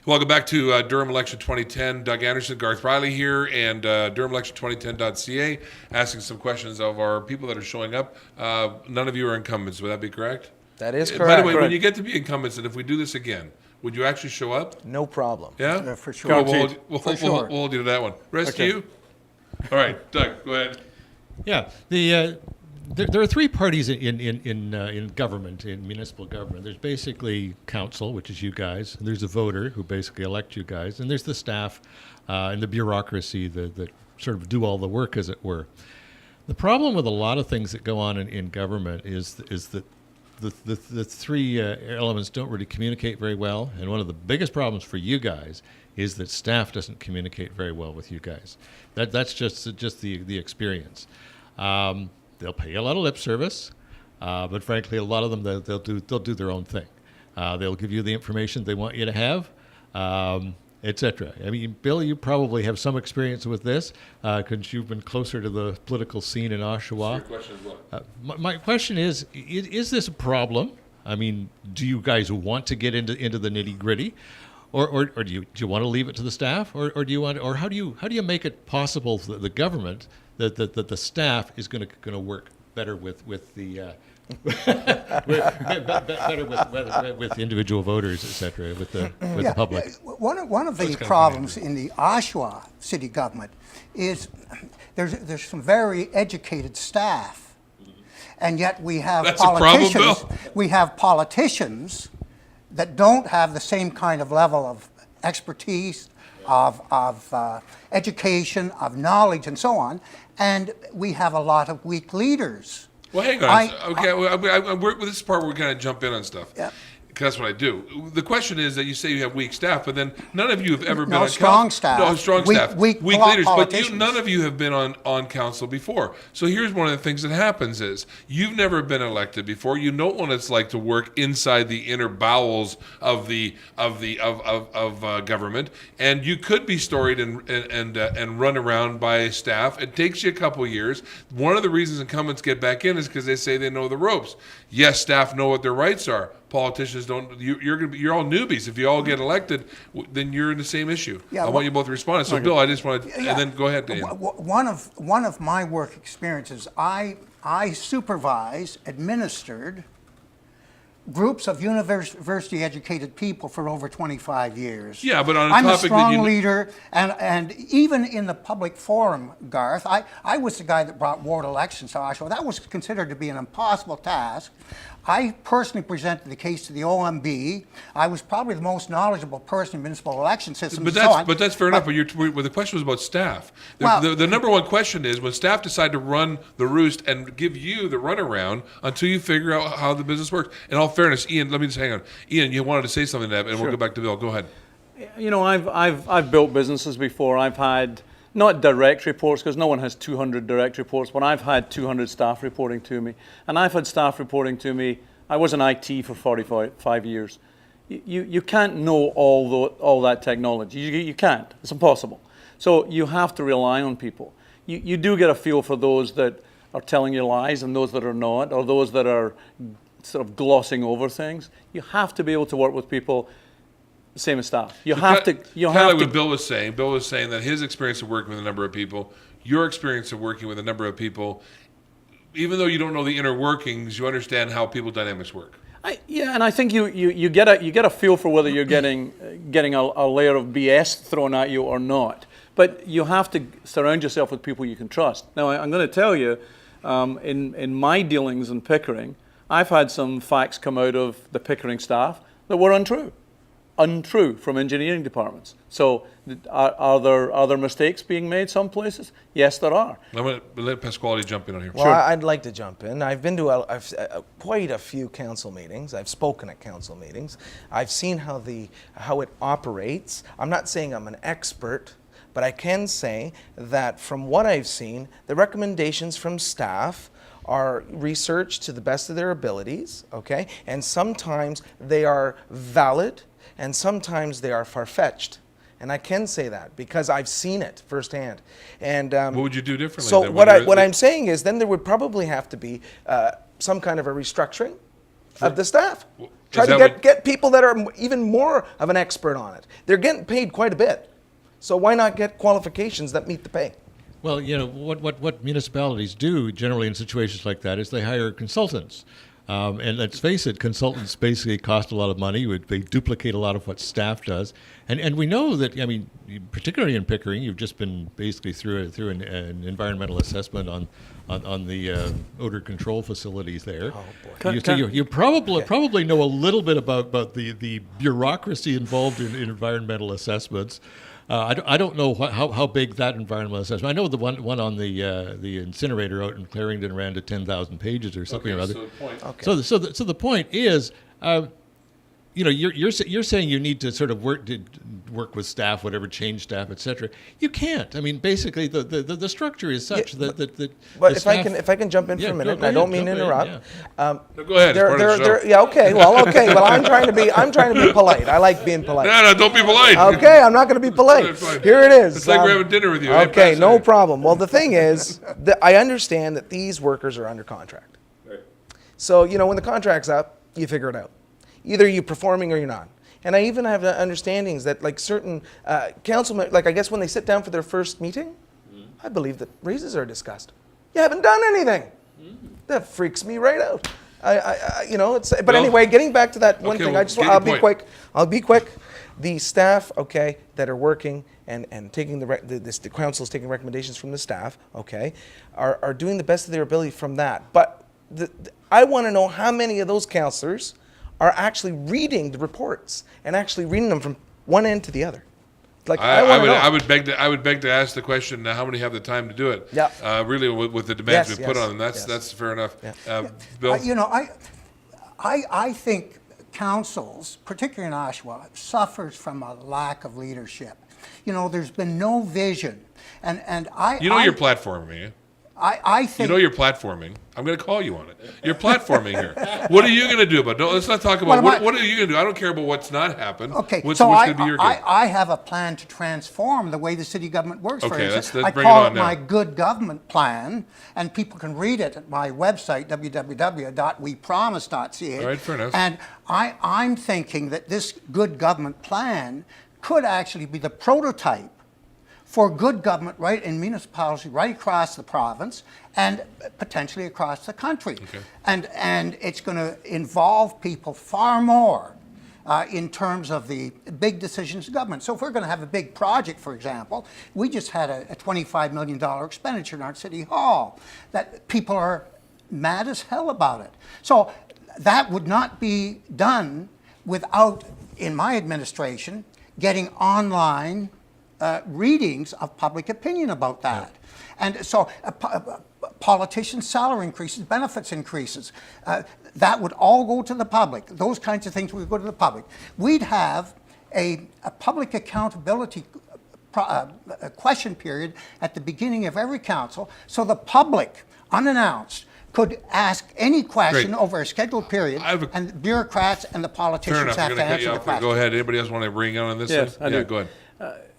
Welcome back to Durham Election 2010. Doug Anderson, Garth Riley here, and Durham Election 2010.ca, asking some questions of our people that are showing up. None of you are incumbents, would that be correct? That is correct. By the way, correct. when you get to be incumbents, and if we do this again, would you actually show up? No problem. Yeah? Yeah, for sure. We'll hold you to that one. Rest Okay. you? All right, Doug, go ahead. Yeah, there are three parties in government, in municipal government. There's basically council, which is you guys. And there's a voter who basically elect you guys, and there's the staff and the bureaucracy that sort of do all the work, as it were. The problem with a lot of things that go on in government is that the three elements don't really communicate very well, and one of the biggest problems for you guys is that staff doesn't communicate very well with you guys. That's just the experience. They'll pay a lot of lip service, but frankly, a lot of them they'll do their own thing. They'll give you the information they want you to have, etc. I mean, Bill, you probably have some experience with this because you've been closer to the political scene in Oshawa. Your question is what? My question is this a problem? I mean, do you guys want to get into the nitty gritty, or do you want to leave it to the staff, or do you want, or how do you make it possible for the government that the staff is going to work better with the better with individual voters, etc., with the public? One of the problems in the Oshawa city government is there's some very educated staff, and yet we have That's a problem, politicians. Bill. We have politicians that don't have the same kind of level of expertise, of education, of knowledge, and so on. And we have a lot of weak leaders. Well, hang on. This is the part where we kind of jump in on stuff. Yep. Because that's what I do. The question is that you say you have weak staff, but then none of you have ever been No, on strong council. staff. No, strong staff. Weak leaders. But politicians. none of you have been on council before. So here's one of the things that happens is you've never been elected before. You know what it's like to work inside the inner bowels of government, and you could be storied and run around by staff. It takes you a couple years. One of the reasons incumbents get back in is because they say they know the ropes. Yes, staff know what their rights are. Politicians don't. You're all newbies. If you all get elected, then you're in the same issue. Yeah, I want you both to respond. So, Bill, I just want to, and then go ahead, Dan. One of my work experiences, I supervised, administered groups of university-educated people for over 25 years. Yeah, but on a I'm topic a strong that you leader, and even in the public forum, Garth, I was the guy that brought ward elections to Oshawa. That was considered to be an impossible task. I personally presented the case to the OMB. I was probably the most knowledgeable person in municipal election systems. But that's fair enough. But the question was about staff. The number one question is when staff decide to run the roost and give you the runaround until you figure out how the business works. In all fairness, Ian, let me just hang on. Ian, you wanted to say something to that, and Sure. we'll go back to Bill. Go ahead. You know, I've built businesses before. I've had not direct reports, because no one has 200 direct reports, but I've had 200 staff reporting to me. And I've had staff reporting to me. I was in IT for 45 years. You can't know all that technology. You can't. It's impossible. So you have to rely on people. You do get a feel for those that are telling you lies and those that are not, or those that are sort of glossing over things. You have to be able to work with people. Same as staff. You have to. What Bill was saying. Bill was saying that his experience of working with a number of people, your experience of working with a number of people, even though you don't know the inner workings, you understand how people dynamics work. And I think you get a feel for whether you're getting a layer of BS thrown at you or not. But you have to surround yourself with people you can trust. Now, I'm going to tell you, in my dealings in Pickering, I've had some facts come out of the Pickering staff that were untrue from engineering departments. So are there mistakes being made some places? Yes, there are. I'm going to let Pasquale jump in on here. Well, Sure. I'd like to jump in. I've been to quite a few council meetings. I've spoken at council meetings. I've seen how it operates. I'm not saying I'm an expert, but I can say that from what I've seen, the recommendations from staff are researched to the best of their abilities, okay? And sometimes they are valid, and sometimes they are far-fetched. And I can say that because I've seen it firsthand. And what would you do differently? So then? what I'm saying is then there would probably have to be some kind of a restructuring of the staff. Try Is to that get people that are even more of an expert on it. They're getting paid quite a bit. So why not get qualifications that meet the pay? Well, what municipalities do generally in situations like that is they hire consultants. And let's face it, consultants basically cost a lot of money. They duplicate a lot of what staff does. And we know that, I mean, particularly in Pickering, you've just been basically through an environmental assessment on the odor control facilities there. Oh, boy. So you probably know a little bit about the bureaucracy involved in environmental assessments. I don't know how big that environmental assessment. I know the one on the incinerator out in Clarendon ran to 10,000 pages or something or other. So the point. Okay. So the point is, you're saying you need to sort of work with staff, whatever, change staff, etc. You can't. I mean, basically, the structure is such that But the if I can jump in for Yeah, a minute, go and I don't ahead, mean to jump in, interrupt. No, go ahead. It's part of the show. Yeah, okay. Well, I'm trying to be polite. I like being polite. No, don't be polite. Okay, I'm not going to be polite. It's fine. Here it is. It's like we're having dinner with you. Hey, Okay, pass no it. problem. Well, the thing is, that I understand that these workers are under contract. Right. So, when the contract's up, you figure it out. Either you're performing or you're not. And I even have understandings that, like, certain councilmen, like, I guess when they sit down for their first meeting, I believe that raises are discussed. You haven't done anything. That freaks me right out. It's. But Well, anyway, getting back to that one okay, thing, well, get your I'll be point. quick. I'll be quick. The staff, okay, that are working and taking the council is taking recommendations from the staff, okay, are doing the best of their ability from that. But I want to know how many of those councillors are actually reading the reports and actually reading them from one end to the other. Like I would beg to ask the question: how many have the time to do it? Yeah. Really, with the demands Yes, we put yes, on them, that's yes. that's fair enough. Yeah. Bill, I think councils, particularly in Oshawa, suffers from a lack of leadership. There's been no vision, and you're platforming. Eh? I think You're platforming. I'm going to call you on it. You're platforming here. What are you going to do about it? Let's not talk about what are you going to do. I don't care about what's not happened. Okay, What's so going to be your game? I have a plan to transform the way the city government works. Okay, for instance. let's I bring it call on it now. my good government plan, and people can read it at my website, www.wepromise.ca. All right, fair enough. And I'm thinking that this good government plan could actually be the prototype for good government right in municipalities right across the province and potentially across the country. Okay. And it's going to involve people far more in terms of the big decisions of government. So if we're going to have a big project, for example, we just had a $25 million expenditure in our city hall that people are mad as hell about it. So that would not be done without, in my administration, getting online readings of public opinion about that. And so politicians' salary increases, benefits increases, that would all go to the public. Those kinds of things would go to the public. We'd have a public accountability question period at the beginning of every council, so the public, unannounced, could ask any question Great. over a scheduled period, and bureaucrats and the Fair politicians enough. I'm have to going to cut answer you the off. question. Go ahead. Anybody else want to bring in on this? Yes, one? I do. Go ahead.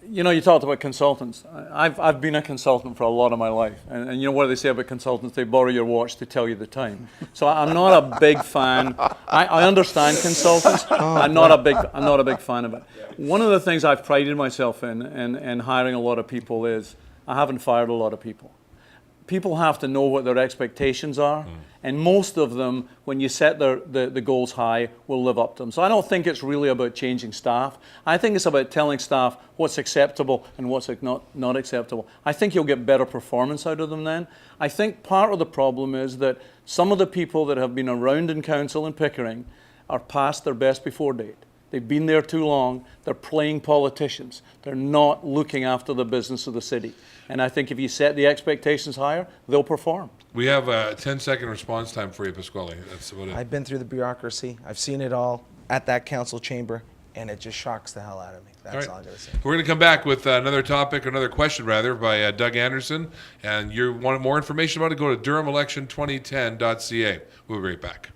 You talked about consultants. I've been a consultant for a lot of my life, and you know what they say about consultants? They borrow your watch to tell you the time. So I'm not a big fan. I understand consultants. I'm not a big fan of it. One of the things I've prided myself in hiring a lot of people is I haven't fired a lot of people. People have to know what their expectations are, and most of them, when you set the goals high, will live up to them. So I don't think it's really about changing staff. I think it's about telling staff what's acceptable and what's not acceptable. I think you'll get better performance out of them then. I think part of the problem is that some of the people that have been around in council in Pickering are past their best before date. They've been there too long. They're playing politicians. They're not looking after the business of the city. And I think if you set the expectations higher, they'll perform. We have a 10-second response time for you, Pasquale. That's about it. I've been through the bureaucracy. I've seen it all at that council chamber, and it just shocks the hell out of me. That's all I got to say. We're going to come back with another topic, another question rather, by Doug Anderson. And you want more information about it, go to DurhamElection2010.ca. We'll be right back.